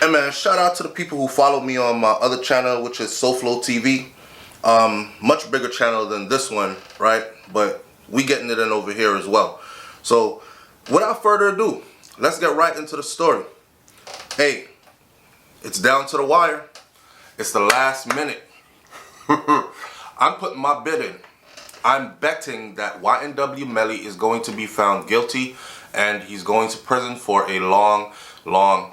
Hey man, shout out to the people who follow me on my other channel, which is SoFlo TV. Much bigger channel than this one, right? But we getting it in over here as well. So without further ado, let's get right into the story. Hey, it's down to the wire. It's the last minute. I'm putting my bid in. I'm betting that YNW Melly is going to be found guilty and he's going to prison for a long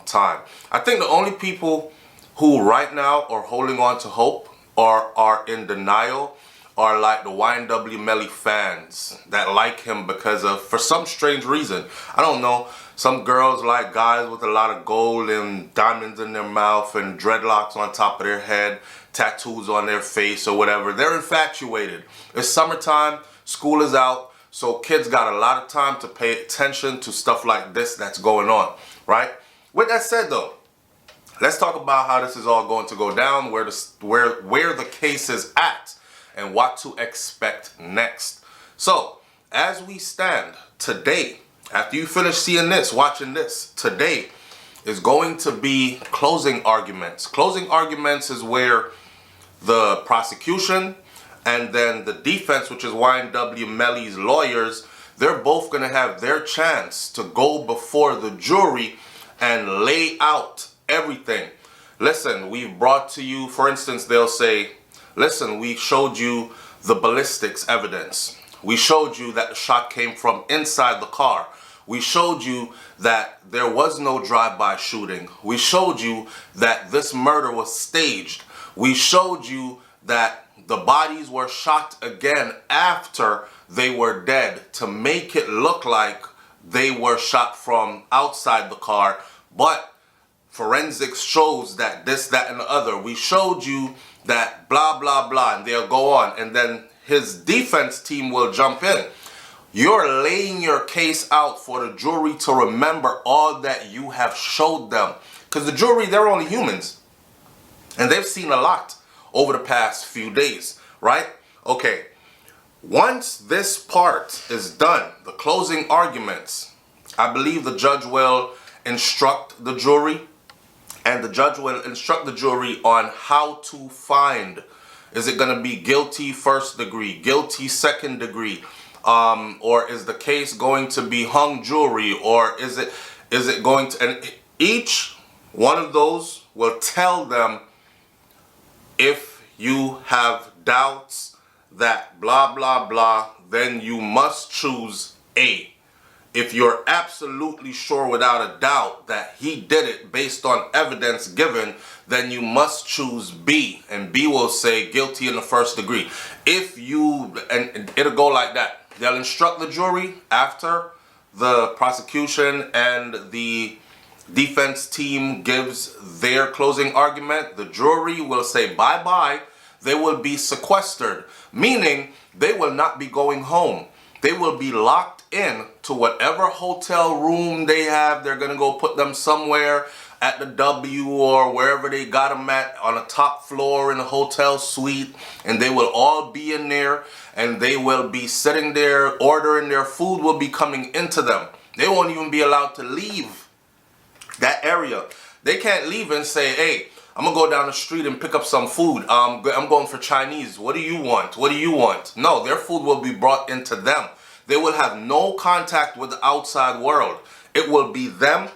time. I think the only people who right now are holding on to hope or are in denial are like the YNW Melly fans that like him because of, for some strange reason, I don't know, some girls like guys with a lot of gold and diamonds in their mouth and dreadlocks on top of their head, tattoos on their face or whatever. They're infatuated. It's summertime, school is out, so kids got a lot of time to pay attention to stuff like this that's going on, right? With that said though, let's talk about how this is all going to go down, where the case is at, and what to expect next. So, as we stand today, after you finish seeing this, watching this, today is going to be closing arguments. Closing arguments is where the prosecution and then the defense, which is YNW Melly's lawyers, they're both going to have their chance to go before the jury and lay out everything. Listen, we've brought to you, for instance, they'll say, listen, we showed you the ballistics evidence. We showed you that the shot came from inside the car. We showed you that there was no drive-by shooting. We showed you that this murder was staged. We showed you that the bodies were shot again after they were dead to make it look like they were shot from outside the car, but forensics shows that this, that, and the other. We showed you that blah, blah, blah, and they'll go on, and then his defense team will jump in. You're laying your case out for the jury to remember all that you have showed them. Because the jury, they're only humans. And they've seen a lot over the past few days, right? Okay, once this part is done, the closing arguments, I believe the judge will instruct the jury, and the judge will instruct the jury on how to find. Is it going to be guilty first degree, guilty second degree, or is the case going to be hung jury, or is it going to, and each one of those will tell them, if you have doubts that blah blah blah, then you must choose A. If you're absolutely sure without a doubt that he did it based on evidence given, then you must choose B, and B will say guilty in the first degree. If you, and it'll go like that. They'll instruct the jury after the prosecution and the defense team gives their closing argument. The jury will say bye-bye. They will be sequestered, meaning they will not be going home. They will be locked in to whatever hotel room they have. They're going to go put them somewhere at the W or wherever they got them at, on a top floor in a hotel suite, and they will all be in there, and they will be sitting there ordering. Their food will be coming into them. They won't even be allowed to leave that area. They can't leave and say, hey, I'm gonna go down the street and pick up some food. I'm going for Chinese. What do you want? What do you want? No, their food will be brought into them. They will have no contact with the outside world. It will be them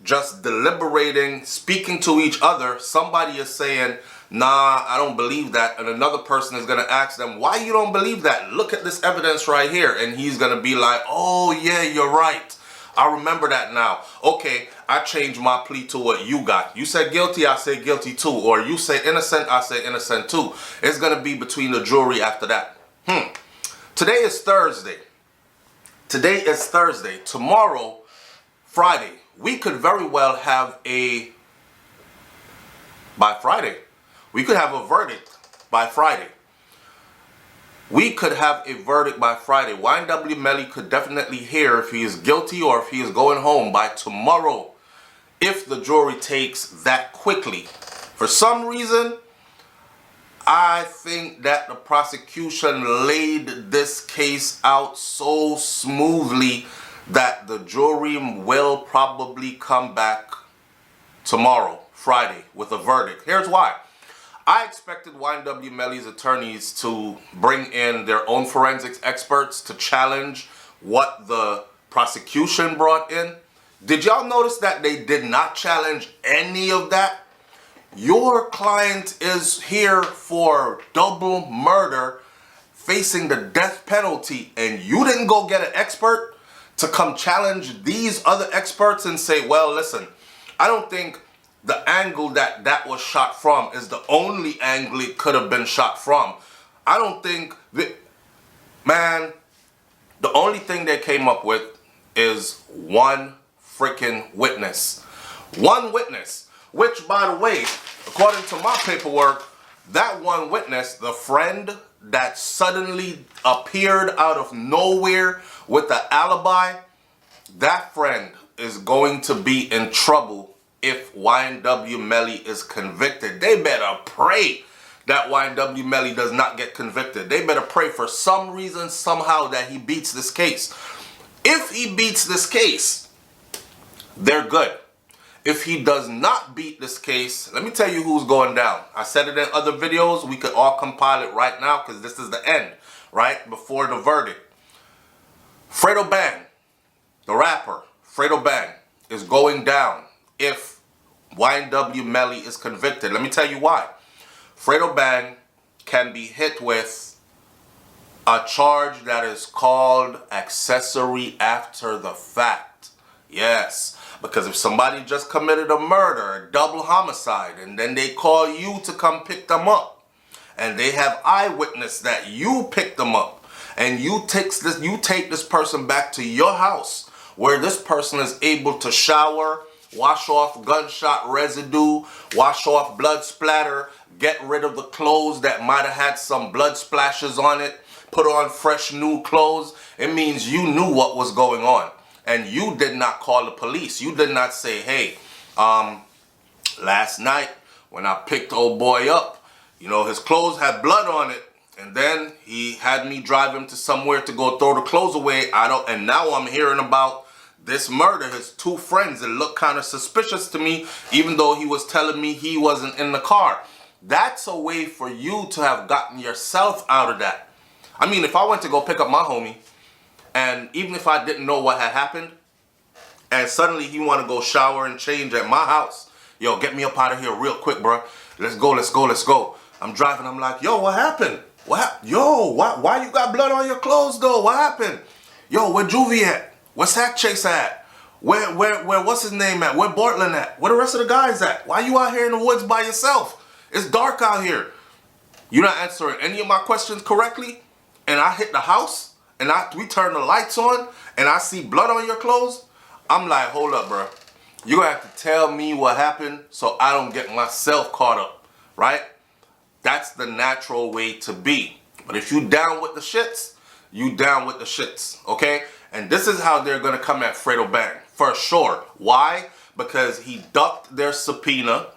just deliberating, speaking to each other. Somebody is saying, nah, I don't believe that. And another person is gonna ask them, why you don't believe that? Look at this evidence right here. And he's gonna be like, oh yeah, you're right. I remember that now. Okay, I changed my plea to what you got. You said guilty, I say guilty too. Or you say innocent, I say innocent too. It's going to be between the jury after that. Today is Thursday. Today is Thursday. Tomorrow, Friday. We could very well have by Friday. We could have a verdict by Friday. We could have a verdict by Friday. YNW Melly could definitely hear if he is guilty or if he is going home by tomorrow, if the jury takes that quickly. For some reason, I think that the prosecution laid this case out so smoothly that the jury will probably come back tomorrow, Friday with a verdict. Here's why. I expected YNW Melly's attorneys to bring in their own forensics experts to challenge what the prosecution brought in. Did y'all notice that they did not challenge any of that? Your client is here for double murder, facing the death penalty, and you didn't go get an expert to come challenge these other experts and say, well, listen, I don't think the angle that was shot from is the only angle it could have been shot from. I don't think that, man, the only thing they came up with is one freaking witness. One witness, which, by the way, according to my paperwork, that one witness, the friend that suddenly appeared out of nowhere with the alibi, that friend is going to be in trouble if YNW Melly is convicted. They better pray that YNW Melly does not get convicted. They better pray for some reason, somehow, that he beats this case. If he beats this case, they're good. If he does not beat this case, let me tell you who's going down. I said it in other videos. We could all compile it right now because this is the end, right before the verdict. Fredo Bang, the rapper, Fredo Bang, is going down if YNW Melly is convicted. Let me tell you why. Fredo Bang can be hit with a charge that is called accessory after the fact. Yes, because if somebody just committed a murder, a double homicide, and then they call you to come pick them up, and they have eyewitness that you picked them up, and you take this person back to your house where this person is able to shower, wash off gunshot residue, wash off blood splatter, get rid of the clothes that might have had some blood splashes on it, put on fresh new clothes. It means you knew what was going on. And you did not call the police. You did not say, hey, last night when I picked old boy up, you know, his clothes had blood on it. And then he had me drive him to somewhere to go throw the clothes away. And now I'm hearing about this murder, his two friends. It looked kind of suspicious to me, even though he was telling me he wasn't in the car. That's a way for you to have gotten yourself out of that. I mean, if I went to go pick up my homie, and even if I didn't know what had happened, and suddenly he want to go shower and change at my house, yo, get me up out of here real quick, bro. Let's go, let's go, let's go. I'm driving, I'm like, yo, what happened? Yo, why you got blood on your clothes, though? What happened? Yo, where Juvie at? Where Sack Chase at? Where what's his name at? Where Bortland at? Where the rest of the guys at? Why you out here in the woods by yourself? It's dark out here. You're not answering any of my questions correctly, and I hit the house, and we turn the lights on, and I see blood on your clothes. I'm like, hold up, bro. You're going to have to tell me what happened so I don't get myself caught up, right? That's the natural way to be. But if you down with the shits, you down with the shits, okay? And this is how they're going to come at Fredo Bang, for sure. Why? Because he ducked their subpoena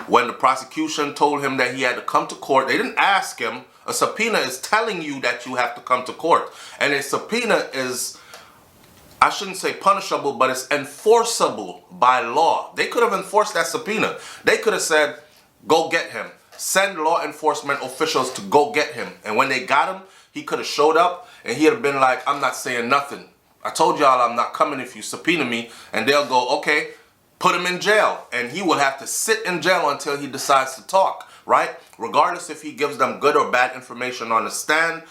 when the prosecution told him that he had to come to court. They didn't ask him. A subpoena is telling you that you have to come to court. And a subpoena is, I shouldn't say punishable, but it's enforceable by law. They could have enforced that subpoena. They could have said, go get him. Send law enforcement officials to go get him. And when they got him, he could have showed up and he'd have been like, I'm not saying nothing. I told y'all I'm not coming if you subpoena me. And they'll go, okay, put him in jail. And he will have to sit in jail until he decides to talk, right? Regardless if he gives them good or bad information on the stand,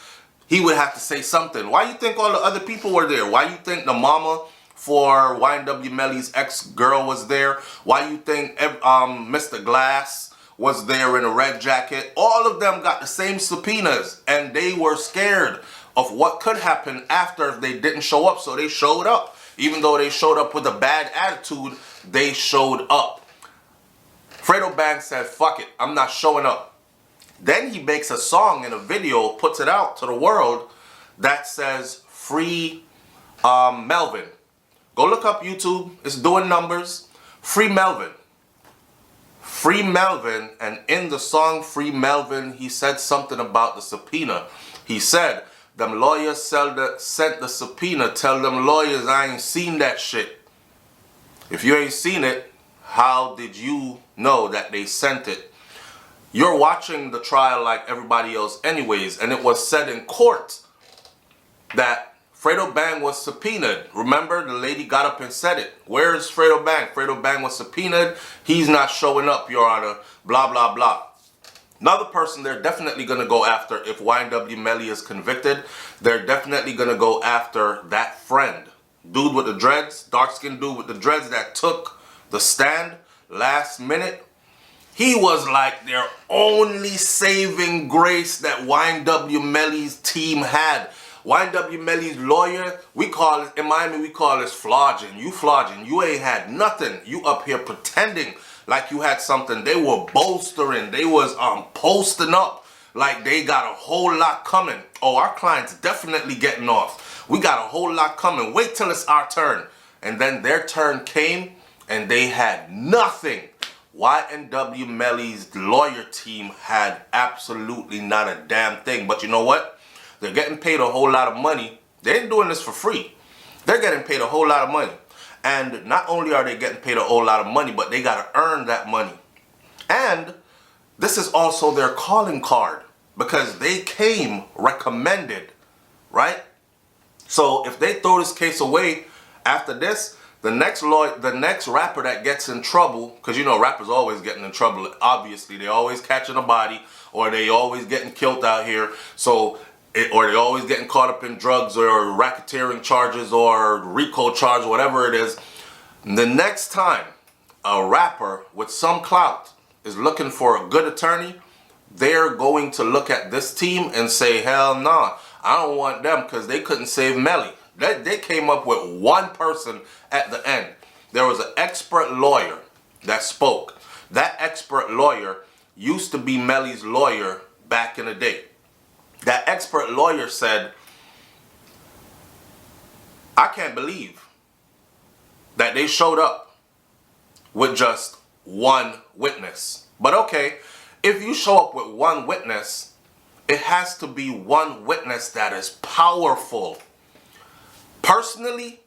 he would have to say something. Why you think all the other people were there? Why you think the mama for YNW Melly's ex-girl was there? Why you think Mr. Glass was there in a red jacket? All of them got the same subpoenas, and they were scared of what could happen after if they didn't show up, so they showed up. Even though they showed up with a bad attitude, they showed up. Fredo Bang said, fuck it, I'm not showing up. Then he makes a song in a video, puts it out to the world, that says, free Melvin. Go look up YouTube, it's doing numbers. Free Melvin. Free Melvin, and in the song Free Melvin, he said something about the subpoena. He said, them lawyers sent the subpoena, tell them lawyers I ain't seen that shit. If you ain't seen it, how did you know that they sent it. You're watching the trial like everybody else anyways, and it was said in court that Fredo Bang was subpoenaed. Remember, the lady got up and said it. Where is Fredo Bang? Fredo Bang was subpoenaed. He's not showing up, Your Honor. Blah, blah, blah. Another person they're definitely going to go after if YNW Melly is convicted. They're definitely going to go after that friend. Dude with the dreads, dark-skinned dude with the dreads that took the stand last minute. He was like their only saving grace that YNW Melly's team had. YNW Melly's lawyer, we call it, in Miami, we call this flogging. You flogging. You ain't had nothing. You up here pretending like you had something. They were bolstering. They was posting up like they got a whole lot coming. Oh, our client's definitely getting off. We got a whole lot coming. Wait till it's our turn. And then their turn came and they had nothing. YNW Melly's lawyer team had absolutely not a damn thing. But you know what? They're getting paid a whole lot of money. They ain't doing this for free. They're getting paid a whole lot of money. And not only are they getting paid a whole lot of money, but they got to earn that money. And this is also their calling card because they came recommended, right? So if they throw this case away after this, the next rapper that gets in trouble, because you know rappers always getting in trouble, obviously. They always catching a body or they always getting killed out here. Or they always getting caught up in drugs or racketeering charges or RICO charge, whatever it is. The next time a rapper with some clout is looking for a good attorney, they're going to look at this team and say, hell nah, I don't want them because they couldn't save Melly. They came up with one person at the end. There was an expert lawyer that spoke. That expert lawyer used to be Melly's lawyer back in the day. That expert lawyer said, I can't believe that they showed up with just one witness. But okay, if you show up with one witness, it has to be one witness that is powerful. Personally,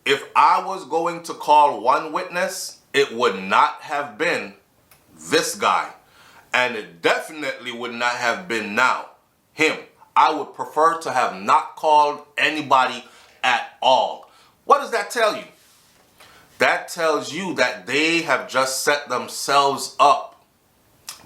if I was going to call one witness, it would not have been this guy. And it definitely would not have been him. I would prefer to have not called anybody at all. What does that tell you? That tells you that they have just set themselves up.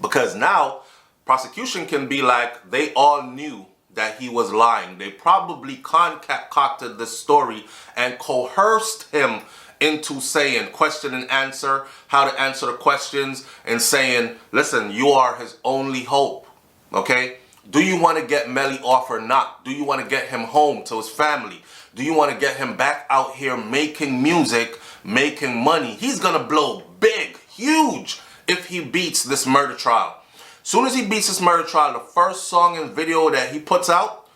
Because now, prosecution can be like, they all knew that he was lying. They probably concocted this story and coerced him into saying question and answer, how to answer the questions, and saying, listen, you are his only hope. Okay? Do you want to get Melly off or not? Do you want to get him home to his family? Do you want to get him back out here making music, making money? He's going to blow big, huge, if he beats this murder trial. Soon as he beats this murder trial, the first song and video that he puts out,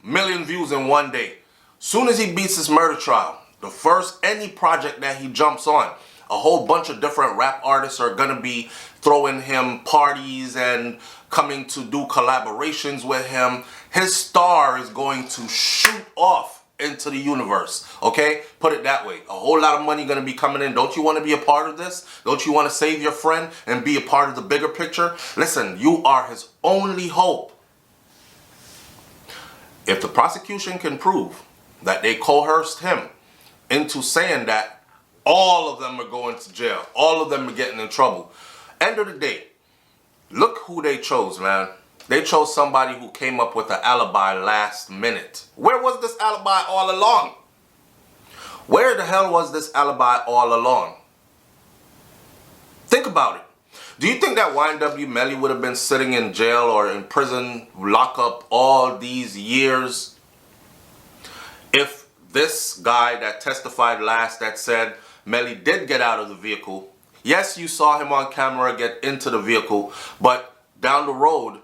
1 million views in one day. Soon as he beats this murder trial, the first any project that he jumps on, a whole bunch of different rap artists are going to be throwing him parties and coming to do collaborations with him. His star is going to shoot off into the universe, okay? Put it that way. A whole lot of money going to be coming in. Don't you want to be a part of this? Don't you want to save your friend and be a part of the bigger picture? Listen, you are his only hope. If the prosecution can prove that they coerced him into saying that all of them are going to jail, all of them are getting in trouble, end of the day, look who they chose, man. They chose somebody who came up with an alibi last minute. Where was this alibi all along? Where the hell was this alibi all along? Think about it. Do you think that YNW Melly would have been sitting in jail or in prison, lockup all these years if this guy that testified last that said Melly did get out of the vehicle? Yes, you saw him on camera get into the vehicle, but down the road,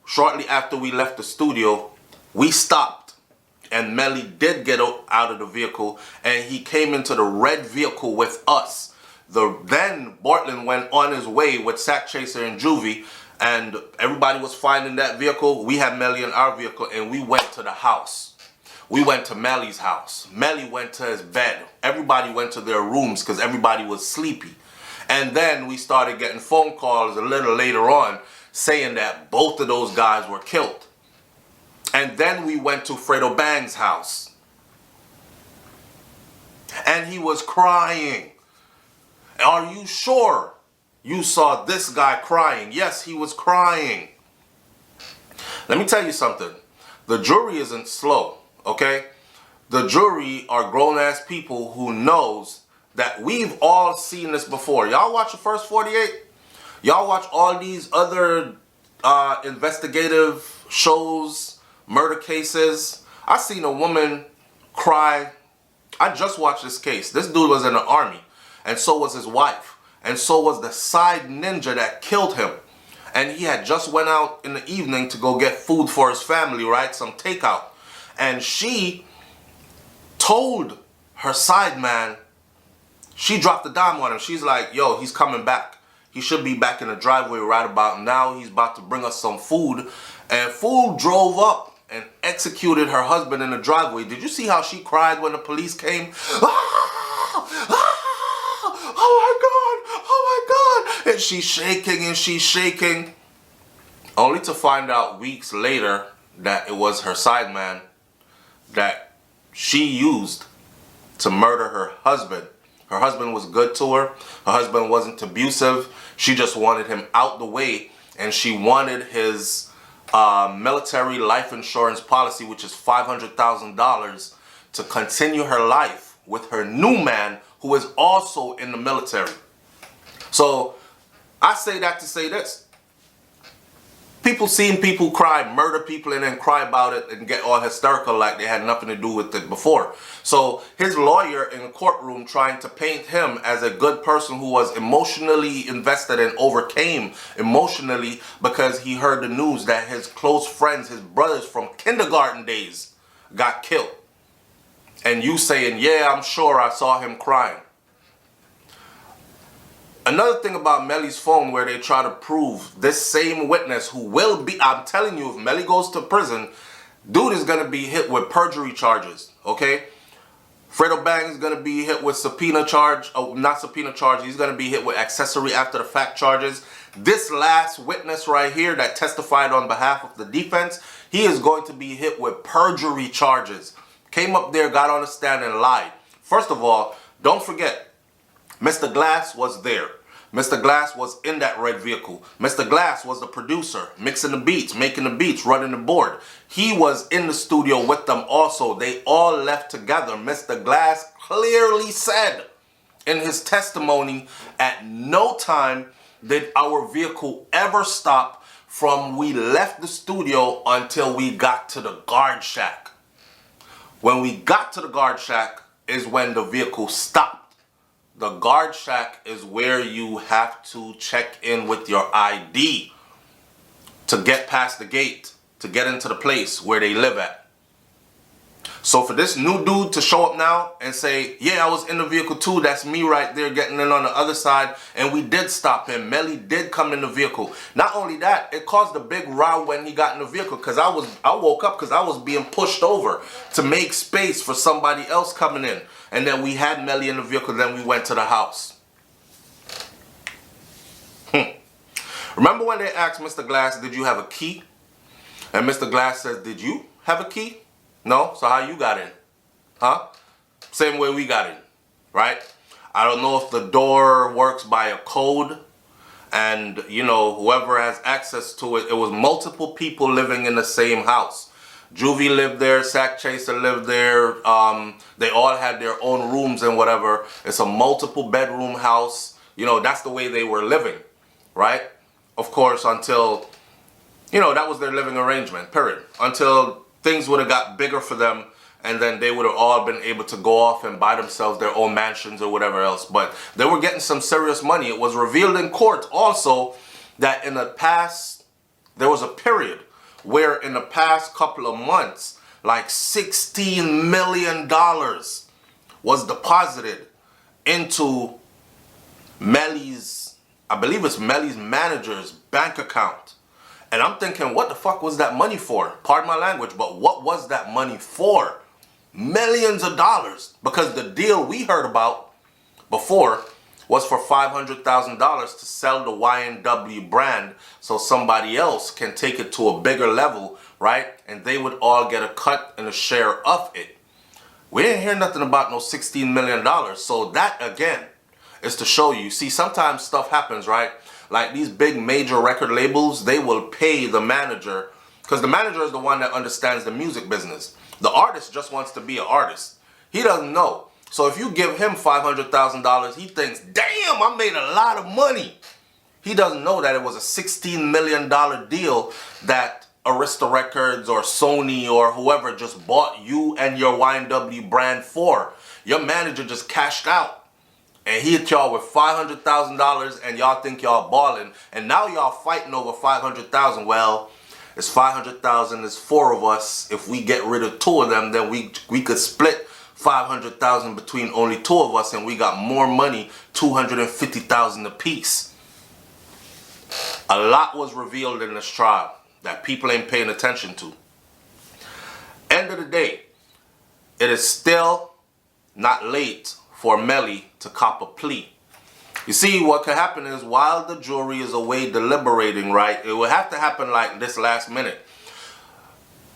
shortly after we left the studio, we stopped and Melly did get out of the vehicle and he came into the red vehicle with us. Then Bortland went on his way with Sack Chaser and Juvie and everybody was finding that vehicle. We had Melly in our vehicle and we went to the house. We went to Melly's house. Melly went to his bed. Everybody went to their rooms because everybody was sleepy. And then we started getting phone calls a little later on saying that both of those guys were killed. And then we went to Fredo Bang's house. And he was crying. Are you sure you saw this guy crying? Yes, he was crying. Let me tell you something. The jury isn't slow, okay? The jury are grown-ass people who knows that we've all seen this before. Y'all watch the first 48? Y'all watch all these other investigative shows, murder cases. I seen a woman cry. I just watched this case. This dude was in the army, and so was his wife, and so was the side ninja that killed him. And he had just went out in the evening to go get food for his family, right? Some takeout. And she told her side man, she dropped the dime on him. She's like, yo, he's coming back. He should be back in the driveway right about now. He's about to bring us some food. And fool drove up and executed her husband in the driveway. Did you see how she cried when the police came? Oh my God, and she's shaking and she's shaking. Only to find out weeks later that it was her side man that she used to murder her husband. Her husband was good to her. Her husband wasn't abusive. She just wanted him out the way, and she wanted his military life insurance policy, which is $500,000, to continue her life with her new man, who is also in the military. So I say that to say this. People seeing people cry, murder people, and then cry about it and get all hysterical like they had nothing to do with it before. So his lawyer in the courtroom trying to paint him as a good person who was emotionally invested and overcame emotionally because he heard the news that his close friends, his brothers from kindergarten days, got killed. And you saying, yeah, I'm sure I saw him crying. Another thing about Melly's phone where they try to prove this same witness who will be, I'm telling you, if Melly goes to prison, dude is going to be hit with perjury charges, okay? Fredo Bang is going to be hit with subpoena charge, not subpoena charge, he's going to be hit with accessory after the fact charges. This last witness right here that testified on behalf of the defense, he is going to be hit with perjury charges. Came up there, got on the stand and lied. First of all, don't forget, Mr. Glass was there. Mr. Glass was in that red vehicle. Mr. Glass was the producer, mixing the beats, making the beats, running the board. He was in the studio with them also. They all left together. Mr. Glass clearly said in his testimony, at no time did our vehicle ever stop from we left the studio until we got to the guard shack. When we got to the guard shack is when the vehicle stopped. The guard shack is where you have to check in with your ID to get past the gate, to get into the place where they live at. So for this new dude to show up now and say, yeah, I was in the vehicle too, that's me right there getting in on the other side, and we did stop him. Melly did come in the vehicle. Not only that, it caused a big row when he got in the vehicle because I woke up because I was being pushed over to make space for somebody else coming in. And then we had Melly in the vehicle, then we went to the house. Remember when they asked Mr. Glass, did you have a key? And Mr. Glass says, did you have a key? No? So how you got in? Huh? Same way we got in, right? I don't know if the door works by a code and, you know, whoever has access to it, it was multiple people living in the same house. Juvie lived there, Sack Chaser lived there, they all had their own rooms and whatever. It's a multiple bedroom house. You know, that's the way they were living, right? Of course, until, you know, that was their living arrangement, period. Until things would have got bigger for them and then they would have all been able to go off and buy themselves their own mansions or whatever else. But they were getting some serious money. It was revealed in court also that in the past, there was a period where in the past couple of months, like $16 million was deposited into Melly's, I believe it's Melly's manager's bank account. And I'm thinking, what the fuck was that money for? Pardon my language, but what was that money for? Millions of dollars. Because the deal we heard about before was for $500,000 to sell the YNW brand so somebody else can take it to a bigger level, right? And they would all get a cut and a share of it. We didn't hear nothing about no $16 million. So that, again, is to show you. See, sometimes stuff happens, right? Like these big major record labels, they will pay the manager, because the manager is the one that understands the music business. The artist just wants to be an artist. He doesn't know. So if you give him $500,000, he thinks, damn, I made a lot of money. He doesn't know that it was a $16 million deal that Arista Records or Sony or whoever just bought you and your YNW brand for. Your manager just cashed out. And he hit y'all with $500,000 and y'all think y'all balling. And now y'all fighting over $500,000. Well, it's $500,000, it's 4 of us. If we get rid of 2 of them, then we could split $500,000 between only 2 of us, and we got more money, $250,000 a piece. A lot was revealed in this trial that people ain't paying attention to. End of the day, it is still not late for Melly to cop a plea. You see, what could happen is while the jury is away deliberating, right, it would have to happen like this last minute.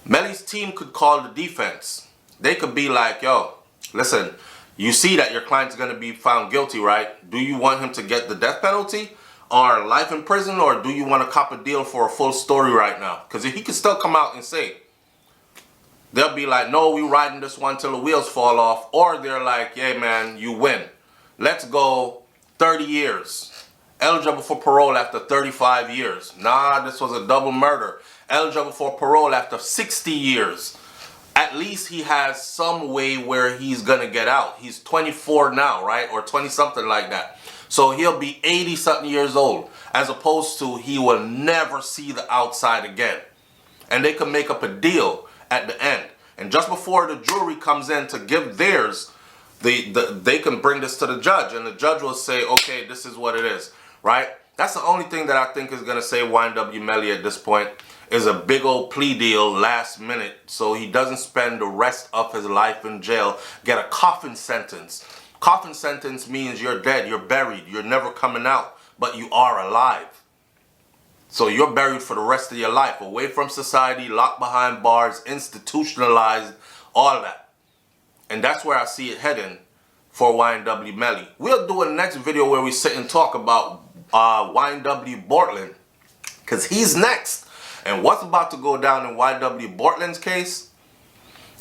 Melly's team could call the defense. They could be like, yo, listen, you see that your client's going to be found guilty, right? Do you want him to get the death penalty or life in prison, or do you want to cop a deal for a full story right now? Because he could still come out and say, they'll be like, no, we riding this one till the wheels fall off. Or they're like, yeah, man, you win. Let's go 30 years. Eligible for parole after 35 years. Nah, this was a double murder. Eligible for parole after 60 years. At least he has some way where he's going to get out. He's 24 now, right? Or 20 something like that. So he'll be 80 something years old. As opposed to he will never see the outside again. And they can make up a deal at the end. And just before the jury comes in to give theirs, they can bring this to the judge. And the judge will say, okay, this is what it is, right? That's the only thing that I think is going to save YNW Melly at this point, is a big old plea deal last minute so he doesn't spend the rest of his life in jail, get a coffin sentence. Coffin sentence means you're dead, you're buried, you're never coming out, but you are alive. So you're buried for the rest of your life, away from society, locked behind bars, institutionalized, all that. And that's where I see it heading for YNW Melly. We'll do a next video where we sit and talk about YNW Bortland, because he's next. And what's about to go down in YNW Bortland's case,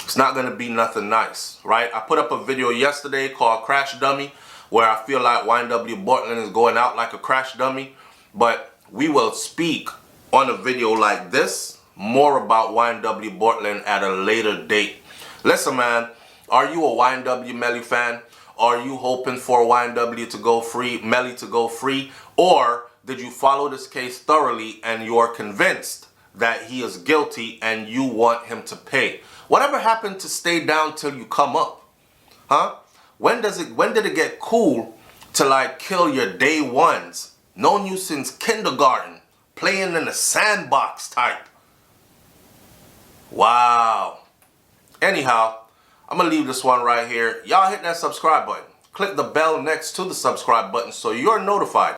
it's not going to be nothing nice, right? I put up a video yesterday called Crash Dummy, where I feel like YNW Bortland is going out like a crash dummy. But we will speak on a video like this more about YNW Bortland at a later date. Listen, man, are you a YNW Melly fan? Are you hoping for YNW to go free, Melly to go free? Or did you follow this case thoroughly and you're convinced that he is guilty and you want him to pay? Whatever happened to stay down till you come up? Huh? When did it get cool to like kill your day ones? Known you since kindergarten, playing in the sandbox type. Wow. Anyhow, I'm going to leave this one right here. Y'all hit that subscribe button. Click the bell next to the subscribe button so you're notified